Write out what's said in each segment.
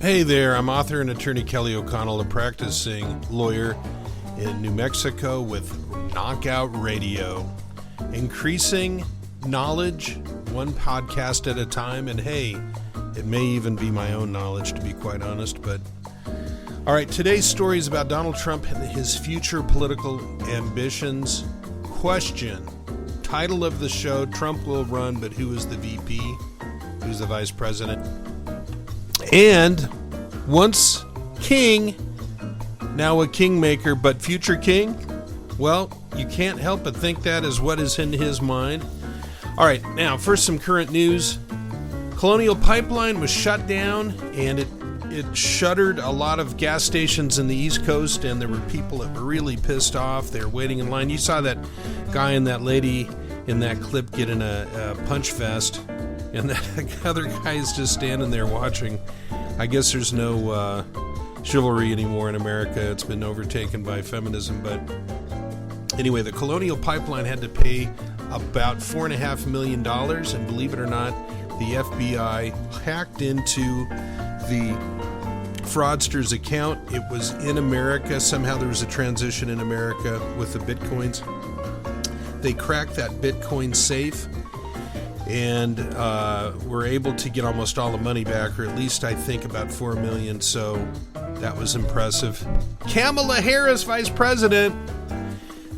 Hey there, I'm author and attorney Kelly O'Connell, a practicing lawyer in New Mexico with Knockout Radio. Increasing knowledge, one podcast at a time, and hey, it may even be my own knowledge, to be quite honest, but all right, today's story is about Donald Trump and his future political ambitions. Question. Title of the show, Trump will run, but who is the VP? Who's the vice president? And once king, now a kingmaker, but future king? Well, you can't help but think that is what is in his mind. All right, now first some current news. Colonial Pipeline was shut down, and it shuttered a lot of gas stations in the East Coast, and there were people that were really pissed off. They were waiting in line. You saw that guy and that lady in that clip get in a punch fest, and that other guy is just standing there watching. I guess there's no chivalry anymore in America. It's been overtaken by feminism. But anyway, the Colonial Pipeline had to pay about $4.5 million, and believe it or not, the FBI hacked into the fraudster's account. It was in America. Somehow there was a transition in America with the Bitcoins. They cracked that Bitcoin safe and were able to get almost all the money back, or at least I think about $4 million. So that was impressive. Kamala Harris, vice president.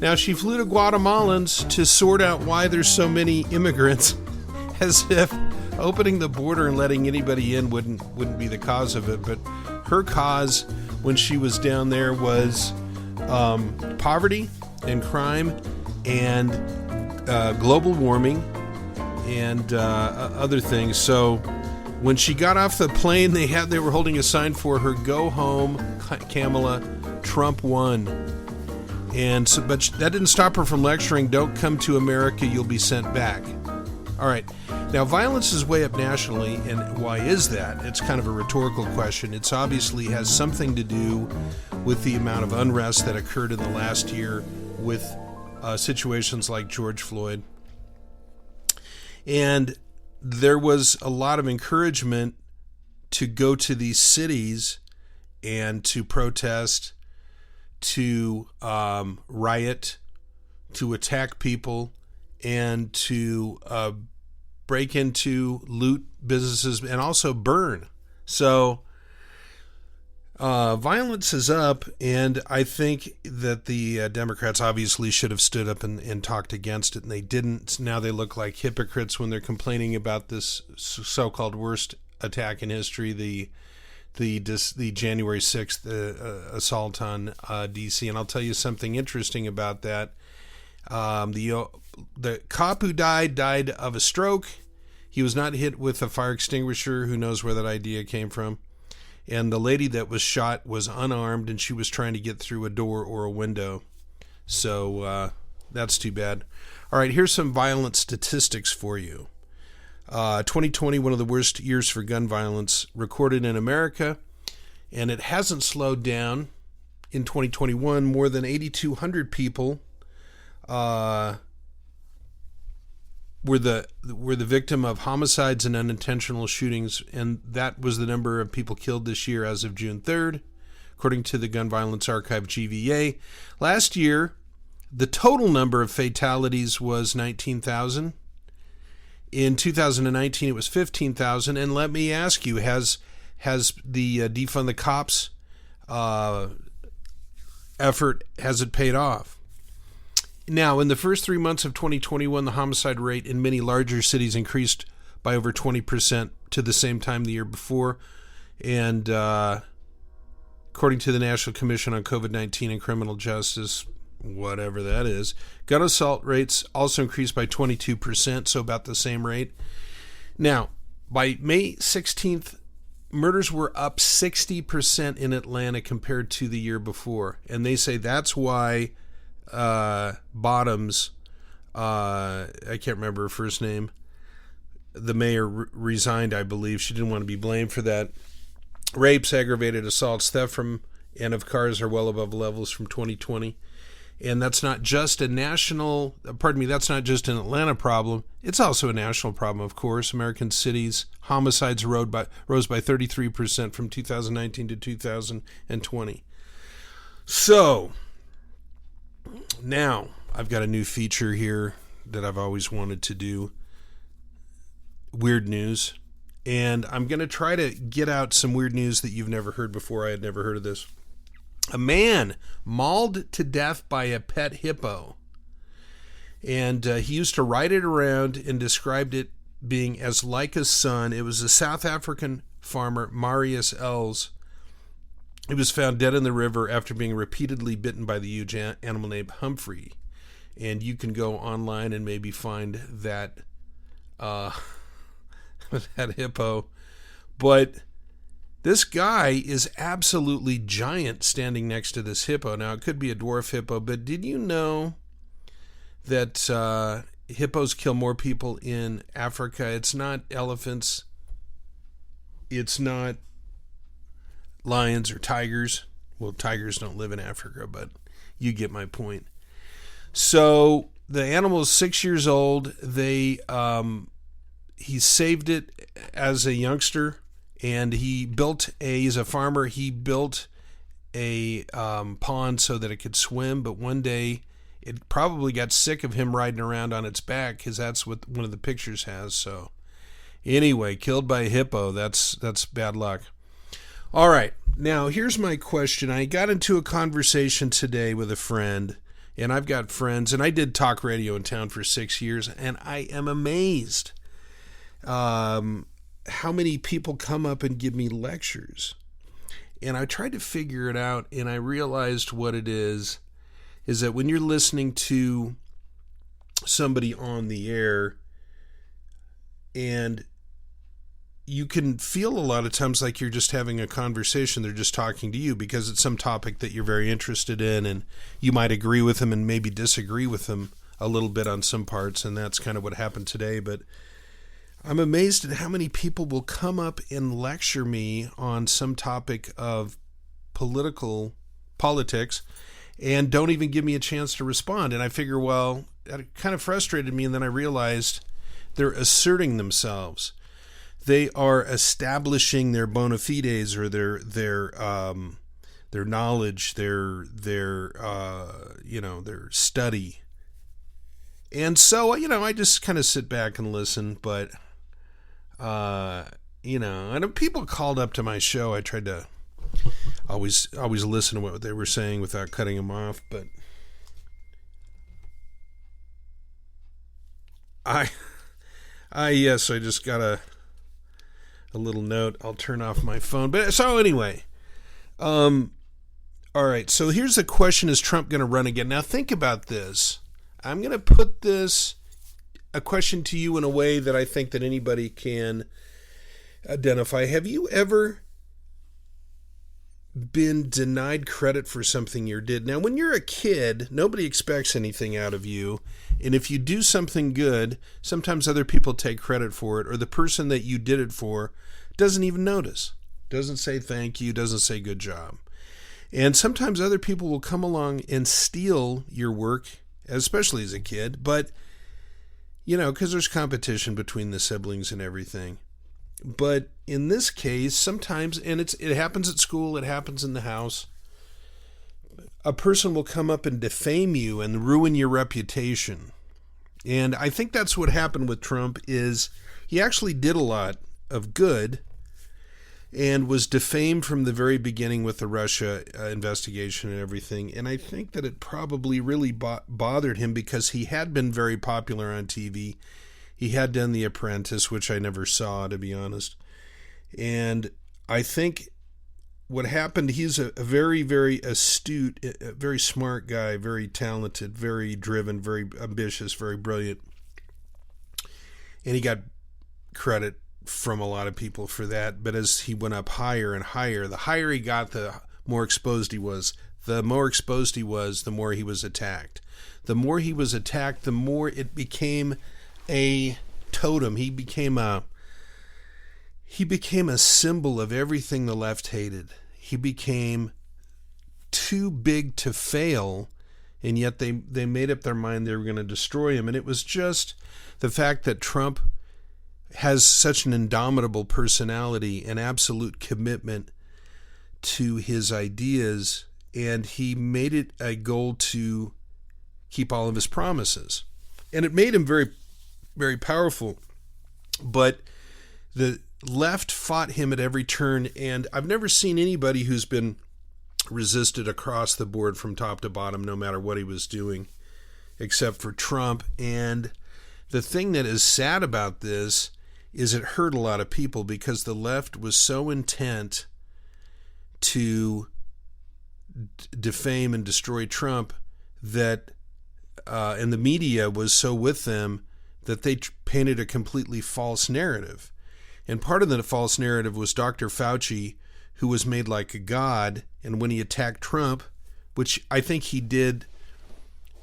Now she flew to Guatemalans to sort out why there's so many immigrants, as if opening the border and letting anybody in wouldn't be the cause of it. But her cause when she was down there was poverty and crime and global warming and other things. So when she got off the plane, they were holding a sign for her, "Go home, Kamala, Trump won." And so, but that didn't stop her from lecturing, "Don't come to America, you'll be sent back." All right. Now, violence is way up nationally, and why is that? It's kind of a rhetorical question. It's obviously has something to do with the amount of unrest that occurred in the last year with situations like George Floyd. And there was a lot of encouragement to go to these cities and to protest, to riot, to attack people, and to break into, loot businesses, and also burn. So violence is up, and I think that the Democrats obviously should have stood up and talked against it, and they didn't. Now they look like hypocrites when they're complaining about this so-called worst attack in history, the January 6th assault on D.C. And I'll tell you something interesting about that. The cop who died of a stroke. He was not hit with a fire extinguisher. Who knows where that idea came from? And the lady that was shot was unarmed, and she was trying to get through a door or a window. So that's too bad. All right, here's some violent statistics for you. 2020, one of the worst years for gun violence recorded in America, and it hasn't slowed down. In 2021, more than 8,200 people were the victim of homicides and unintentional shootings, and that was the number of people killed this year as of June 3rd, according to the Gun Violence Archive, GVA. Last year, the total number of fatalities was 19,000. In 2019, it was 15,000. And let me ask you, has the defund the cops effort, has it paid off? Now, in the first 3 months of 2021, the homicide rate in many larger cities increased by over 20% to the same time the year before. And according to the National Commission on COVID-19 and Criminal Justice, whatever that is, gun assault rates also increased by 22%, so about the same rate. Now, by May 16th, murders were up 60% in Atlanta compared to the year before. And they say that's why Bottoms, I can't remember her first name, the mayor resigned, I believe. She didn't want to be blamed for that. Rapes, aggravated assaults, theft from and of cars are well above levels from 2020. And that's not just a national, that's not just an Atlanta problem. It's also a national problem, of course. American cities, homicides rose by 33% from 2019 to 2020. So, now I've got a new feature here that I've always wanted to do. Weird news. And I'm going to try to get out some weird news that you've never heard before. I had never heard of this. A man mauled to death by a pet hippo. And he used to ride it around and described it being as like a son. It was a South African farmer, Marius Els. He was found dead in the river after being repeatedly bitten by the huge animal named Humphrey. And you can go online and maybe find that that hippo. But this guy is absolutely giant standing next to this hippo. Now, it could be a dwarf hippo, but did you know that hippos kill more people in Africa? It's not elephants. It's not lions or tigers. Well, tigers don't live in Africa, but you get my point. So the animal is 6 years old. He saved it as a youngster, and he's a farmer. He built a pond so that it could swim, but one day it probably got sick of him riding around on its back, because that's what one of the pictures has. So anyway, killed by a hippo. That's bad luck. All right, now here's my question. I got into a conversation today with a friend, and I've got friends, and I did talk radio in town for 6 years, and I am amazed how many people come up and give me lectures. And I tried to figure it out, and I realized what it is that when you're listening to somebody on the air, and you can feel a lot of times like you're just having a conversation, they're just talking to you because it's some topic that you're very interested in, and you might agree with them and maybe disagree with them a little bit on some parts, and that's kind of what happened today. But I'm amazed at how many people will come up and lecture me on some topic of politics and don't even give me a chance to respond. And I figure, well, that kind of frustrated me, and then I realized they're asserting themselves. They are establishing their bona fides, or their knowledge, their study. And so, I just kind of sit back and listen, but and people called up to my show. I tried to always listen to what they were saying without cutting them off, but I just got a little note. I'll turn off my phone. But so anyway, all right. So here's the question: is Trump going to run again? Now think about this. I'm going to put a question to you in a way that I think that anybody can identify. Have you ever been denied credit for something you did? Now, when you're a kid, nobody expects anything out of you. And if you do something good, sometimes other people take credit for it, or the person that you did it for doesn't even notice, doesn't say thank you, doesn't say good job. And sometimes other people will come along and steal your work, especially as a kid, but because there's competition between the siblings and everything. But in this case, sometimes, and it happens at school, it happens in the house, a person will come up and defame you and ruin your reputation. And I think that's what happened with Trump. Is he actually did a lot of good and was defamed from the very beginning with the Russia investigation and everything. And I think that it probably really bothered him, because he had been very popular on TV. He had done The Apprentice, which I never saw, to be honest. And I think what happened, he's a very, very astute, a very smart guy, very talented, very driven, very ambitious, very brilliant. And he got credit from a lot of people for that. But as he went up higher and higher, the higher he got, the more exposed he was. The more exposed he was, the more he was attacked. The more he was attacked, the more it became a totem. He became a symbol of everything the left hated. He became too big to fail and yet they made up their mind they were going to destroy him. And it was just the fact that Trump has such an indomitable personality and absolute commitment to his ideas, and he made it a goal to keep all of his promises. And it made him very, very powerful. But the left fought him at every turn, and I've never seen anybody who's been resisted across the board from top to bottom, no matter what he was doing, except for Trump. And the thing that is sad about this is it hurt a lot of people, because the left was so intent to defame and destroy Trump that, and the media was so with them that they painted a completely false narrative. And part of the false narrative was Dr. Fauci, who was made like a god, and when he attacked Trump, which I think he did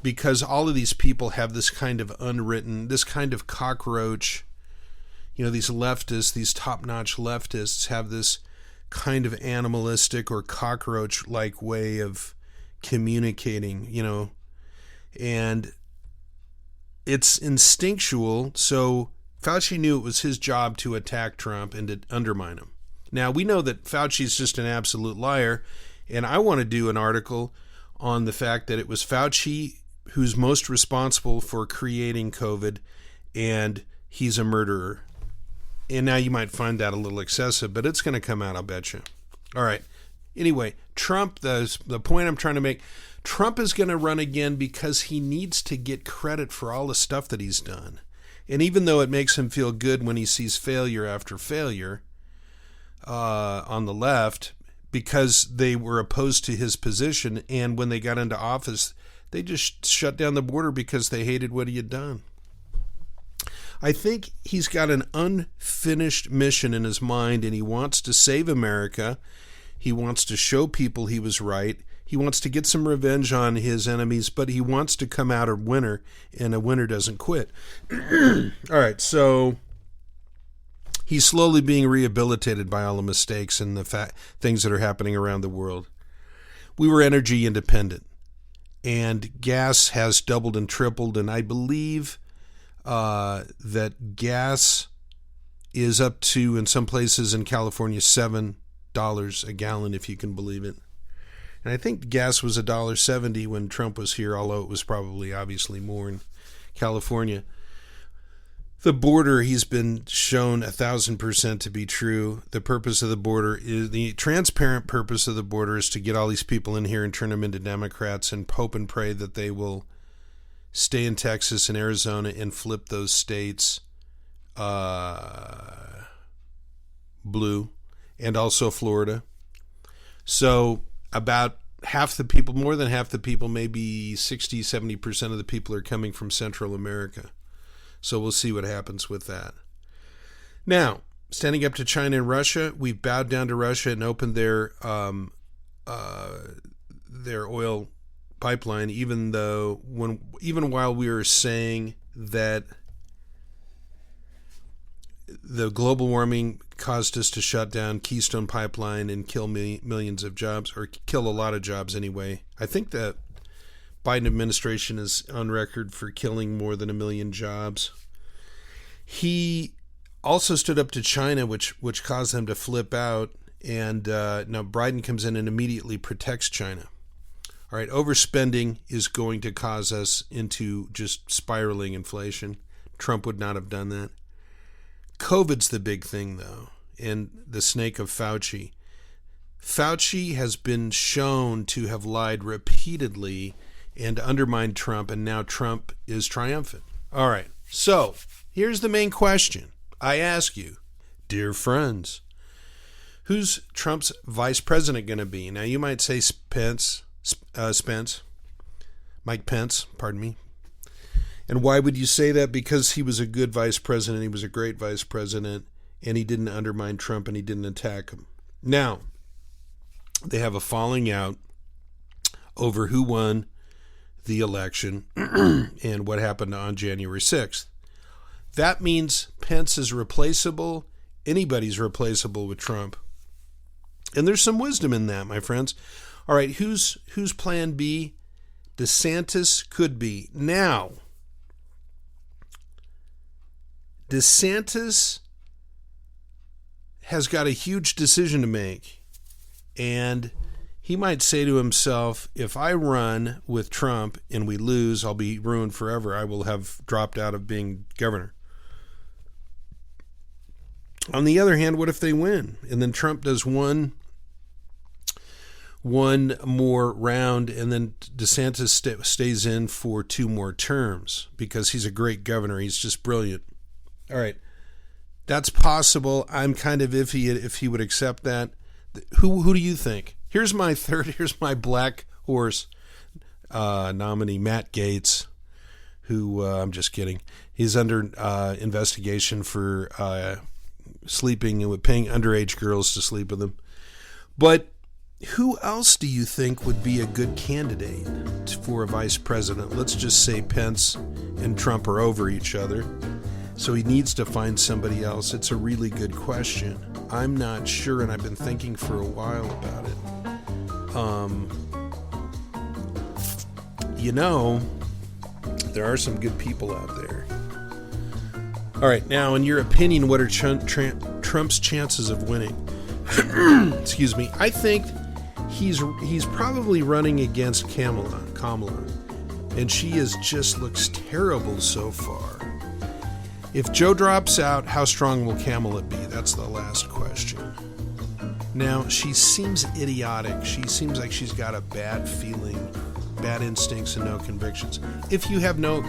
because all of these people have this kind of unwritten, this kind of cockroach, these leftists, these top-notch leftists have this kind of animalistic or cockroach-like way of communicating, and it's instinctual. So Fauci knew it was his job to attack Trump and to undermine him. Now, we know that Fauci's just an absolute liar, and I want to do an article on the fact that it was Fauci who's most responsible for creating COVID, and he's a murderer. And now you might find that a little excessive, but it's going to come out, I'll bet you. All right. Anyway, Trump, the point I'm trying to make, Trump is going to run again because he needs to get credit for all the stuff that he's done. And even though it makes him feel good when he sees failure after failure on the left, because they were opposed to his position, and when they got into office, they just shut down the border because they hated what he had done. I think he's got an unfinished mission in his mind, and he wants to save America. He wants to show people he was right. He wants to get some revenge on his enemies, but he wants to come out a winner, and a winner doesn't quit. All right, so he's slowly being rehabilitated by all the mistakes and the things that are happening around the world. We were energy independent, and gas has doubled and tripled, and I believe that gas is up to, in some places in California, $7 a gallon, if you can believe it. And I think gas was $1.70 when Trump was here, although it was probably obviously more in California. The border, he's been shown 1,000% to be true. The purpose of the border is, the transparent purpose of the border is to get all these people in here and turn them into Democrats and hope and pray that they will stay in Texas and Arizona and flip those states blue, and also Florida. So about half the people, more than half the people, maybe 60, 70% of the people are coming from Central America. So we'll see what happens with that. Now, standing up to China and Russia, we've bowed down to Russia and opened their oil pipeline, even while we were saying that the global warming caused us to shut down Keystone Pipeline and kill millions of jobs, or kill a lot of jobs anyway. I think the Biden administration is on record for killing more than 1 million jobs. He also stood up to China, which caused them to flip out, and now Biden comes in and immediately protects China. All right, overspending is going to cause us into just spiraling inflation. Trump would not have done that. COVID's the big thing, though, and the snake of Fauci. Fauci has been shown to have lied repeatedly and undermined Trump, and now Trump is triumphant. All right, so here's the main question I ask you, dear friends. Who's Trump's vice president going to be? Now, you might say Mike Pence, pardon me. And why would you say that? Because he was a good vice president, he was a great vice president, and he didn't undermine Trump and he didn't attack him. Now, they have a falling out over who won the election and what happened on January 6th. That means Pence is replaceable. Anybody's replaceable with Trump. And there's some wisdom in that, my friends. All right, who's plan B? DeSantis could be. Now, DeSantis has got a huge decision to make, and he might say to himself, if I run with Trump and we lose, I'll be ruined forever. I will have dropped out of being governor. On the other hand, what if they win? And then Trump does one more round, and then DeSantis stays in for 2 more terms because he's a great governor. He's just brilliant. All right. That's possible. I'm kind of iffy if he would accept that. Who do you think? Here's my black horse nominee, Matt Gaetz, who I'm just kidding. He's under investigation for sleeping and paying underage girls to sleep with him. But who else do you think would be a good candidate for a vice president? Let's just say Pence and Trump are over each other, so he needs to find somebody else. It's a really good question. I'm not sure, and I've been thinking for a while about it. There are some good people out there. All right, now, in your opinion, what are Trump's chances of winning? Excuse me. I think he's probably running against Kamala, and she looks terrible so far. If Joe drops out, how strong will Kamala be? That's the last question. Now, she seems idiotic. She seems like she's got a bad feeling, bad instincts, and no convictions. If you have no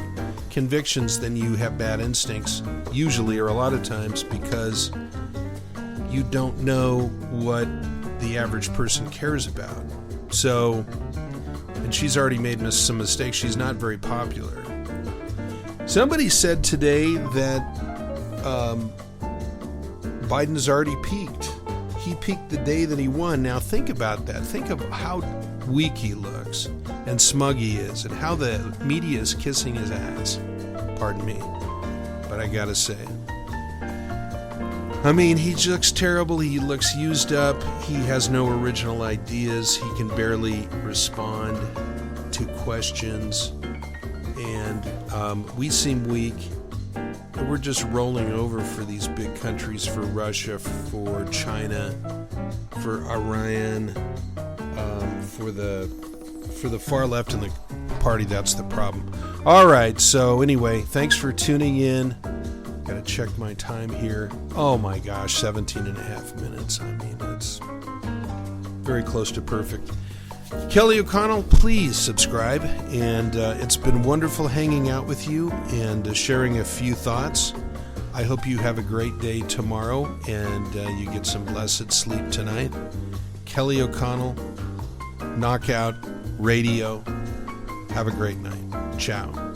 convictions, then you have bad instincts, usually, or a lot of times, because you don't know what the average person cares about. So, and she's already made some mistakes. She's not very popular. Somebody said today that Biden's already peaked. He peaked the day that he won. Now think about that. Think of how weak he looks and smug he is and how the media is kissing his ass. Pardon me, but I gotta say. I mean, he looks terrible. He looks used up. He has no original ideas. He can barely respond to questions. And we seem weak. And we're just rolling over for these big countries, for Russia, for China, for Iran, for the far left in the party. That's the problem. All right. So anyway, thanks for tuning in. Got to check my time here. Oh my gosh, 17 and a half minutes. I mean, it's very close to perfect. Kelly O'Connell, please subscribe. And it's been wonderful hanging out with you and sharing a few thoughts. I hope you have a great day tomorrow and you get some blessed sleep tonight. Kelly O'Connell, Knockout Radio. Have a great night. Ciao.